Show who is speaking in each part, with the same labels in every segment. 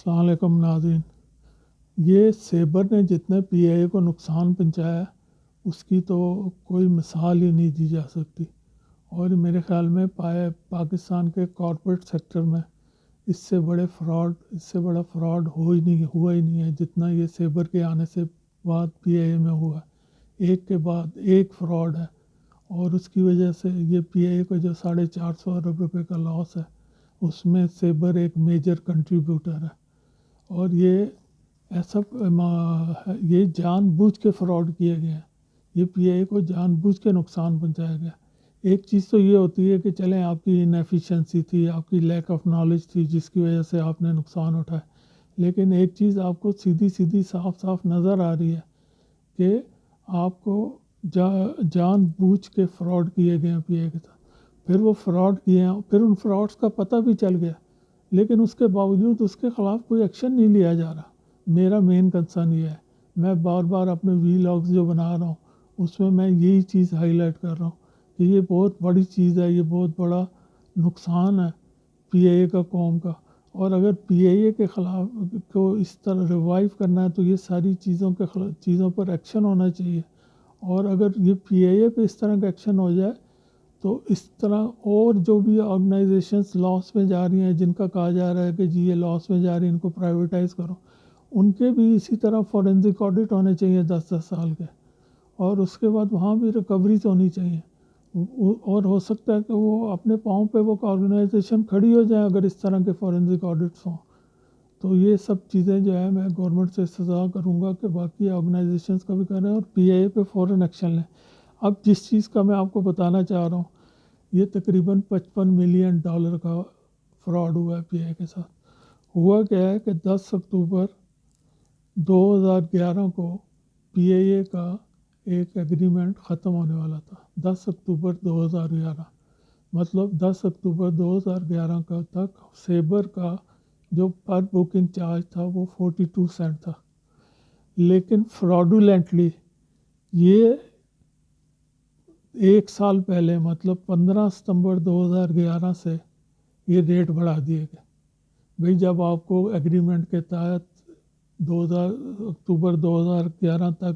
Speaker 1: السلام علیکم ناظرین. یہ سیبر نے جتنے پی آئی اے کو نقصان پہنچایا اس کی تو کوئی مثال ہی نہیں دی جا سکتی، اور میرے خیال میں پاکستان کے کارپوریٹ سیکٹر میں اس سے بڑا فراڈ ہوا ہی نہیں ہے جتنا یہ سیبر کے آنے سے بعد پی آئی اے میں ہوا ہے. ایک کے بعد ایک فراڈ ہے، اور اس کی وجہ سے یہ پی آئی اے کو جو 450 ارب روپے کا لاس ہے اس میں سیبر ایک میجر کنٹریبیوٹر ہے. اور یہ یہ جان بوجھ کے فراڈ کیے گئے ہیں. یہ پی آئی اے کو جان بوجھ کے نقصان پہنچایا گیا. ایک چیز تو یہ ہوتی ہے کہ چلیں آپ کی انیفیشنسی تھی، آپ کی لیک آف نالج تھی جس کی وجہ سے آپ نے نقصان اٹھایا، لیکن ایک چیز آپ کو سیدھی صاف نظر آ رہی ہے کہ آپ کو جان بوجھ کے فراڈ کیے گئے ہیں پی آئی اے کے ساتھ. پھر وہ فراڈ کیے ہیں، پھر ان فراڈس کا پتہ بھی چل گیا، لیکن اس کے باوجود اس کے خلاف کوئی ایکشن نہیں لیا جا رہا. میرا مین کنسرن یہ ہے، میں بار بار اپنے وی لاگز جو بنا رہا ہوں اس میں یہی چیز ہائی لائٹ کر رہا ہوں کہ یہ بہت بڑی چیز ہے، یہ بہت بڑا نقصان ہے پی آئی اے کا قوم کا. اور اگر پی آئی اے کے خلاف کو اس طرح ریوائیو کرنا ہے تو یہ ساری چیزوں پر ایکشن ہونا چاہیے. اور اگر یہ پی آئی اے پہ اس طرح کا ایکشن ہو جائے تو اس طرح اور جو بھی آرگنائزیشنز لاس میں جا رہی ہیں، جن کا کہا جا رہا ہے کہ جی یہ لاس میں جا رہی ہیں ان کو پرائیویٹائز کرو، ان کے بھی اسی طرح فورینزک آڈٹ ہونے چاہیے 10 سال کے، اور اس کے بعد وہاں بھی ریکوریز ہونی چاہیے. اور ہو سکتا ہے کہ وہ اپنے پاؤں پہ وہ آرگنائزیشن کھڑی ہو جائیں اگر اس طرح کے فورینزک آڈٹس ہوں. تو یہ سب چیزیں جو ہے میں گورنمنٹ سے استدعا کروں گا کہ باقی آرگنائزیشنز کا بھی کریں اور پی آئی اے پہ فوراً ایکشن لیں. اب جس چیز کا میں آپ کو بتانا چاہ رہا ہوں، یہ تقریباً $55 ملین کا فراڈ ہوا ہے پی آئی اے کے ساتھ. ہوا کیا ہے کہ 10 اکتوبر 2011 کو پی آئی اے کا ایک ایگریمنٹ ختم ہونے والا تھا. 10 اکتوبر 2011 مطلب 10 اکتوبر 2011 کا تک سیبر کا جو پر بکنگ چارج تھا وہ 42 سینٹ تھا. لیکن فراڈولنٹلی یہ ایک سال پہلے مطلب 15 ستمبر 2011 سے یہ ریٹ بڑھا دیے گئے. بھئی جب آپ کو ایگریمنٹ کے تحت اکتوبر 2011 تک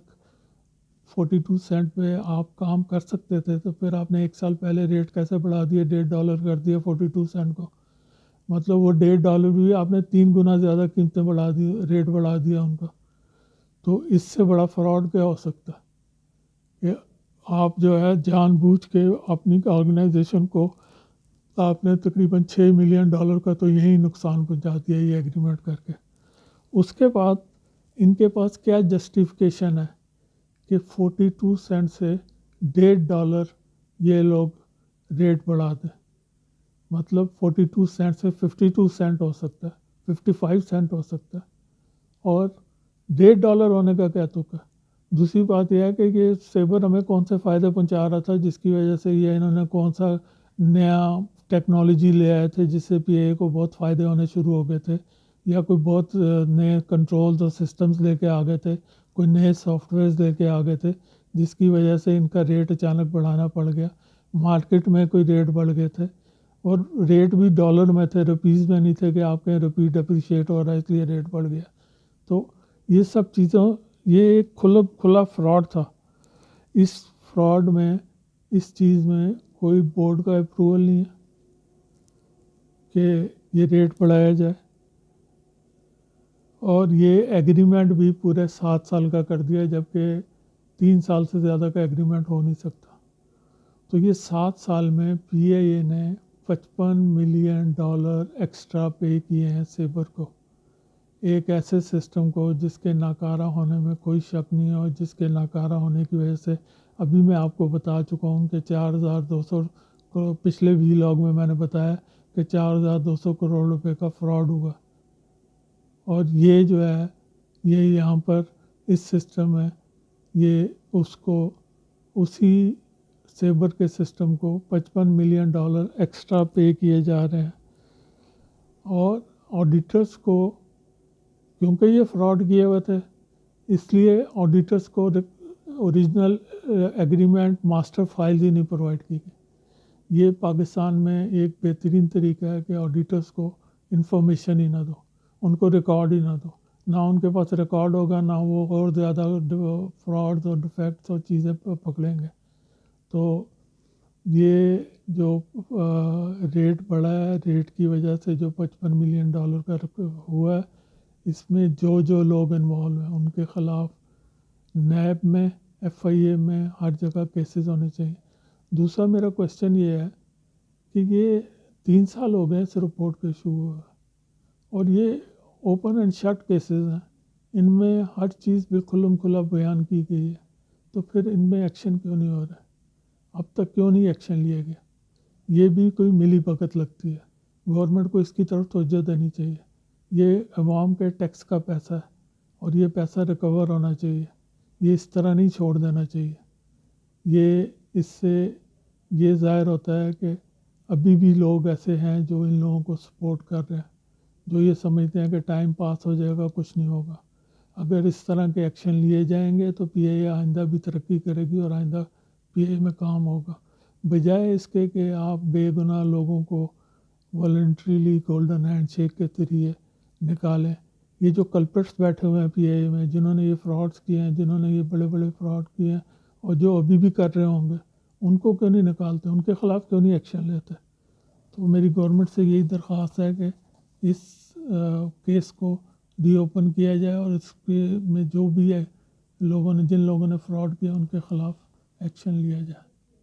Speaker 1: 42 سینٹ پہ آپ کام کر سکتے تھے، تو پھر آپ نے ایک سال پہلے ریٹ کیسے بڑھا دیے؟ $1.5 کر دیا 42 سینٹ کو. مطلب وہ $1.5 بھی آپ نے 3 گنا زیادہ قیمتیں بڑھا دی، ریٹ بڑھا دیا ان کا. تو اس سے بڑا فراڈ کیا ہو سکتا ہے کہ آپ جو ہے جان بوجھ کے اپنی آرگنائزیشن کو آپ نے تقریباً $6 ملین کا تو یہی نقصان پہنچا دیا یہ ایگریمنٹ کر کے. اس کے بعد ان کے پاس کیا جسٹیفیکیشن ہے کہ 42 سینٹ سے $1.5 یہ لوگ ریٹ بڑھا دیں؟ مطلب 42 سینٹ سے 52 سینٹ ہو سکتا ہے، 55 سینٹ ہو سکتا ہے، اور $1.5 ہونے کا کیا تک ہے. دوسری بات یہ ہے کہ یہ سیبر ہمیں کون سے فائدے پہنچا رہا تھا جس کی وجہ سے یہ انہوں نے کون سا نیا ٹیکنالوجی لے آئے تھے جس سے پی اے کو بہت فائدے ہونے شروع ہو گئے تھے، یا کوئی بہت نئے کنٹرولز اور سسٹمز لے کے آ گئے تھے، کوئی نئے سافٹ ویئرز لے کے آ گئے تھے جس کی وجہ سے ان کا ریٹ اچانک بڑھانا پڑ گیا. مارکیٹ میں کوئی ریٹ بڑھ گئے تھے، اور ریٹ بھی ڈالر میں تھے، روپیز میں نہیں تھے کہ آپ کے روپی ڈپریشیٹ ہو رہا ہے اس لیے ریٹ بڑھ گیا. تو یہ سب چیزوں یہ ایک کھلا فراڈ تھا. اس فراڈ میں اس چیز میں کوئی بورڈ کا اپروول نہیں ہے کہ یہ ریٹ بڑھایا جائے، اور یہ ایگریمنٹ بھی پورے 7 سال کا کر دیا جبکہ 3 سال سے زیادہ کا ایگریمنٹ ہو نہیں سکتا. تو یہ 7 سال میں پی آئی اے نے $55 ملین ایکسٹرا پے کیے ہیں سیبر کو، ایک ایسے سسٹم کو جس کے ناکارہ ہونے میں کوئی شک نہیں ہے، اور جس کے ناکارہ ہونے کی وجہ سے ابھی میں آپ کو بتا چکا ہوں کہ 4200 پچھلے وی لاگ میں نے بتایا کہ 4200 کروڑ روپے کا فراڈ ہوا. اور یہ جو ہے یہ یہاں پر اس سسٹم میں یہ اس کو اسی سیبر کے سسٹم کو $55 ملین ایکسٹرا پے کیے جا رہے ہیں. اور آڈیٹرز کو کیونکہ یہ فراڈ کیے ہوئے تھے اس لیے آڈیٹرز کو اوریجنل ایگریمنٹ ماسٹر فائل ہی نہیں پرووائڈ کی گئی. یہ پاکستان میں ایک بہترین طریقہ ہے کہ آڈیٹرز کو انفارمیشن ہی نہ دو. ان کو ریکارڈ ہی نہ دو، نہ ان کے پاس ریکارڈ ہوگا، نہ وہ اور زیادہ فراڈز اور ڈیفیکٹس اور چیزیں پکڑیں گے. تو یہ جو ریٹ بڑھا ہے، ریٹ کی وجہ سے جو $55 ملین کا ہوا ہے، اس میں جو لوگ انوالو ہیں ان کے خلاف نیب میں، FIA میں، ہر جگہ کیسز ہونے چاہیے. دوسرا میرا کویشچن یہ ہے کہ یہ 3 سال ہو گئے اس رپورٹ کے ایشو ہوئے، اور یہ اوپن اینڈ شٹ کیسز ہیں، ان میں ہر چیز بالکل کھلا بیان کی گئی ہے، تو پھر ان میں ایکشن کیوں نہیں ہو رہا ہے؟ اب تک کیوں نہیں ایکشن لیا گیا؟ یہ بھی کوئی ملی بھگت لگتی ہے. گورنمنٹ کو اس کی طرف توجہ دینی چاہیے. یہ عوام کے ٹیکس کا پیسہ ہے اور یہ پیسہ ریکور ہونا چاہیے. یہ اس طرح نہیں چھوڑ دینا چاہیے. اس سے یہ ظاہر ہوتا ہے کہ ابھی بھی لوگ ایسے ہیں جو ان لوگوں کو سپورٹ کر رہے ہیں، جو یہ سمجھتے ہیں کہ ٹائم پاس ہو جائے گا، کچھ نہیں ہوگا. اگر اس طرح کے ایکشن لیے جائیں گے تو PIA آئندہ بھی ترقی کرے گی اور آئندہ PIA میں کام ہوگا، بجائے اس کے کہ آپ بے گناہ لوگوں کو والنٹریلی گولڈن ہینڈ شیک کے ذریعے نکالیں. یہ جو کلپرٹس بیٹھے ہوئے ہیں PIA میں، جنہوں نے یہ فراڈس کیے ہیں، جنہوں نے یہ بڑے بڑے فراڈ کیے ہیں اور جو ابھی بھی کر رہے ہوں گے، ان کو کیوں نہیں نکالتے؟ ان کے خلاف کیوں نہیں ایکشن لیتے؟ تو میری گورنمنٹ سے یہی درخواست ہے کہ اس کیس کو ری اوپن کیا جائے اور اس کے میں جو بھی ہے جن لوگوں نے فراڈ کیا ان کے خلاف ایکشن لیا جائے.